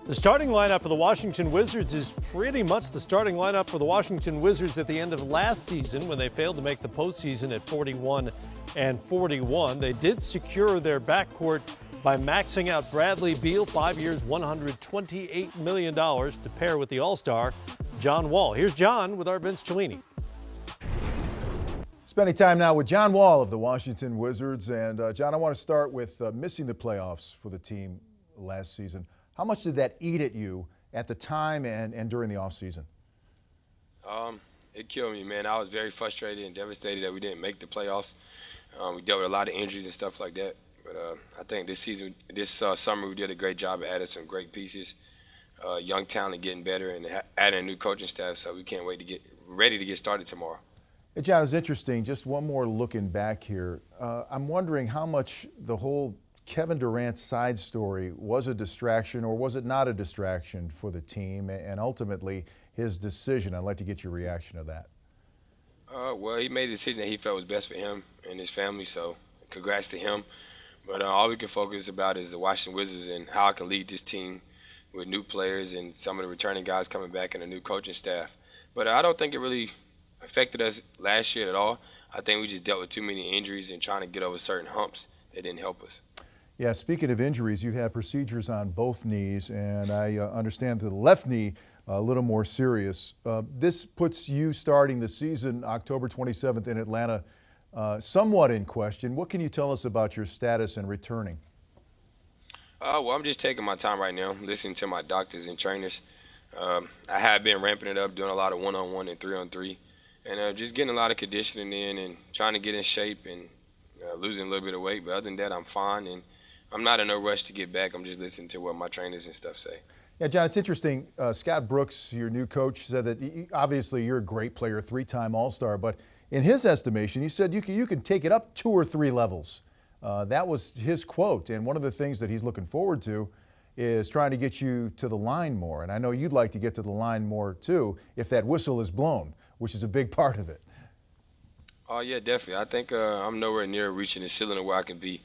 The starting lineup for the Washington Wizards is pretty much the starting lineup for the Washington Wizards at the end of last season when they failed to make the postseason at 41-41. They did secure their backcourt by maxing out Bradley Beal, 5 years, $128 million to pair with the All-Star John Wall. Here's John with our Vince Cellini. Spending time now with John Wall of the Washington Wizards. And John, I want to start with missing the playoffs for the team last season. How much did that eat at you at the time and during the offseason? It killed me, man. I was very frustrated and devastated that we didn't make the playoffs. We dealt with a lot of injuries and stuff like that. But I think this summer we did a great job of adding some great pieces, young talent getting better, and adding a new coaching staff. So we can't wait to get ready to get started tomorrow. Hey, John, it was interesting. Just one more looking back here. I'm wondering how much the whole Kevin Durant side story was a distraction, or was it not a distraction for the team, and ultimately his decision. I'd like to get your reaction to that. Well, he made the decision that he felt was best for him and his family, so congrats to him. But all we can focus about is the Washington Wizards and how I can lead this team with new players and some of the returning guys coming back and a new coaching staff. But I don't think it really affected us last year at all. I think we just dealt with too many injuries and trying to get over certain humps that didn't help us. Yeah, speaking of injuries, you've had procedures on both knees, and I understand the left knee a little more serious. This puts you starting the season October 27th in Atlanta somewhat in question. What can you tell us about your status and returning? Well, I'm just taking my time right now, listening to my doctors and trainers. I have been ramping it up, doing a lot of one-on-one and three-on-three, and just getting a lot of conditioning in and trying to get in shape and losing a little bit of weight. But other than that, I'm fine, and I'm not in no rush to get back. I'm just listening to what my trainers and stuff say. Yeah, John, it's interesting. Scott Brooks, your new coach, said that obviously you're a great player, three-time All-Star, but in his estimation, he said you can take it up 2 or 3 levels. That was his quote, and one of the things that he's looking forward to is trying to get you to the line more. And I know you'd like to get to the line more too if that whistle is blown, which is a big part of it. Oh, yeah, definitely. I think I'm nowhere near reaching the ceiling of where I can be.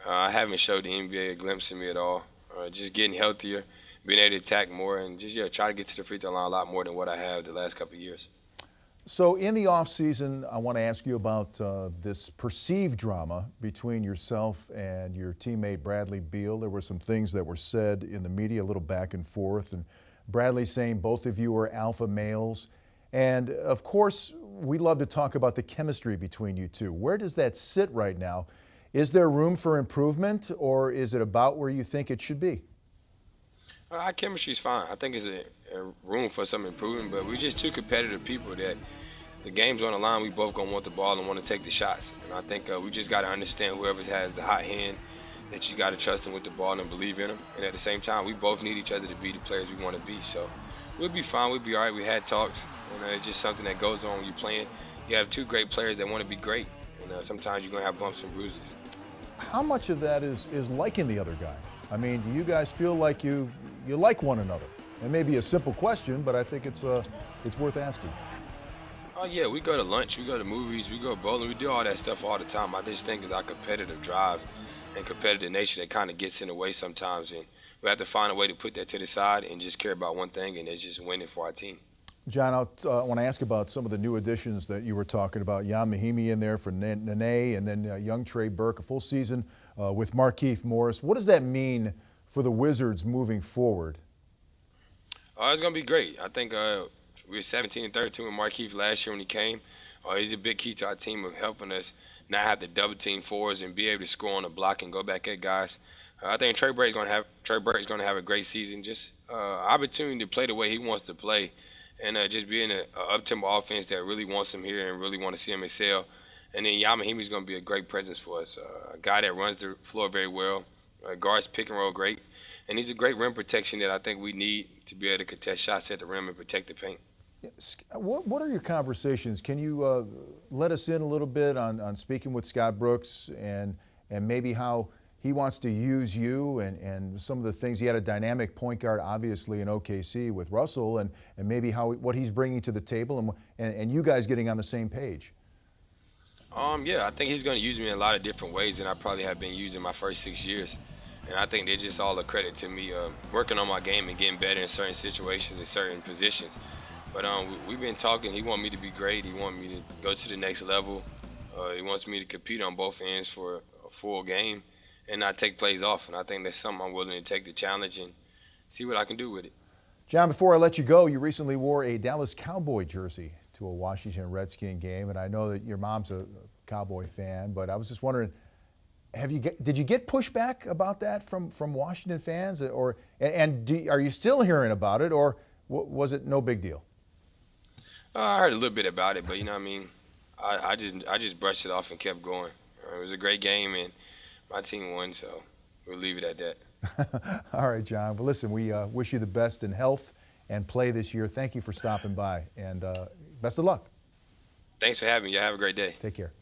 I haven't showed the NBA a glimpse of me at all. Just getting healthier, being able to attack more, and just try to get to the free throw line a lot more than what I have the last couple of years. So in the offseason, I want to ask you about this perceived drama between yourself and your teammate Bradley Beal. There were some things that were said in the media, a little back and forth, and Bradley saying both of you are alpha males. And of course, we love to talk about the chemistry between you two. Where does that sit right now? Is there room for improvement, or is it about where you think it should be? Our chemistry is fine. I think there's a room for some improvement, but we're just two competitive people that the game's on the line. We both going to want the ball and want to take the shots. And I think we just got to understand whoever has the hot hand, that you got to trust them with the ball and believe in them. And at the same time, we both need each other to be the players we want to be. So we'll be fine. We'll be all right. We had talks. It's just something that goes on when you're playing. You have two great players that want to be great. Sometimes you're going to have bumps and bruises. How much of that is liking the other guy? I mean, do you guys feel like you like one another? It may be a simple question, but I think it's worth asking. Oh, yeah, we go to lunch, we go to movies, we go bowling, we do all that stuff all the time. I just think it's our competitive drive and competitive nature that kind of gets in the way sometimes, and we have to find a way to put that to the side and just care about one thing, and it's just winning for our team. John, I want to ask about some of the new additions that you were talking about. Jan Mahimi in there for Nene, and then young Trey Burke, a full season with Markieff Morris. What does that mean for the Wizards moving forward? It's going to be great. I think we were 17-32 with Markieff last year when he came. He's a big key to our team of helping us not have to double team fours and be able to score on the block and go back at guys. I think Trey Burke's going to have a great season. Just opportunity to play the way he wants to play. And just being an up-tempo offense that really wants him here and really want to see him excel. And then Yamahimi's going to be a great presence for us. A guy that runs the floor very well, guards pick and roll great. And he's a great rim protection that I think we need to be able to contest shots at the rim and protect the paint. What are your conversations? Can you let us in a little bit on speaking with Scott Brooks and maybe how he wants to use you and some of the things? He had a dynamic point guard, obviously, in OKC with Russell, and maybe what he's bringing to the table and you guys getting on the same page. Yeah, I think he's going to use me in a lot of different ways than I probably have been used in my first 6 years. And I think they're just all a credit to me working on my game and getting better in certain situations and certain positions. But we've been talking. He wants me to be great. He wants me to go to the next level. He wants me to compete on both ends for a full game and not take plays off. And I think that's something I'm willing to take the challenge and see what I can do with it. John, before I let you go, you recently wore a Dallas Cowboy jersey to a Washington Redskin game, and I know that your mom's a Cowboy fan, but I was just wondering, did you get pushback about that from Washington fans, are you still hearing about it, or was it no big deal? I heard a little bit about it, but you know what I mean. I just brushed it off and kept going. It was a great game, and my team won, so we'll leave it at that. All right, John. Well, listen, we wish you the best in health and play this year. Thank you for stopping by, and best of luck. Thanks for having me. Y'all have a great day. Take care.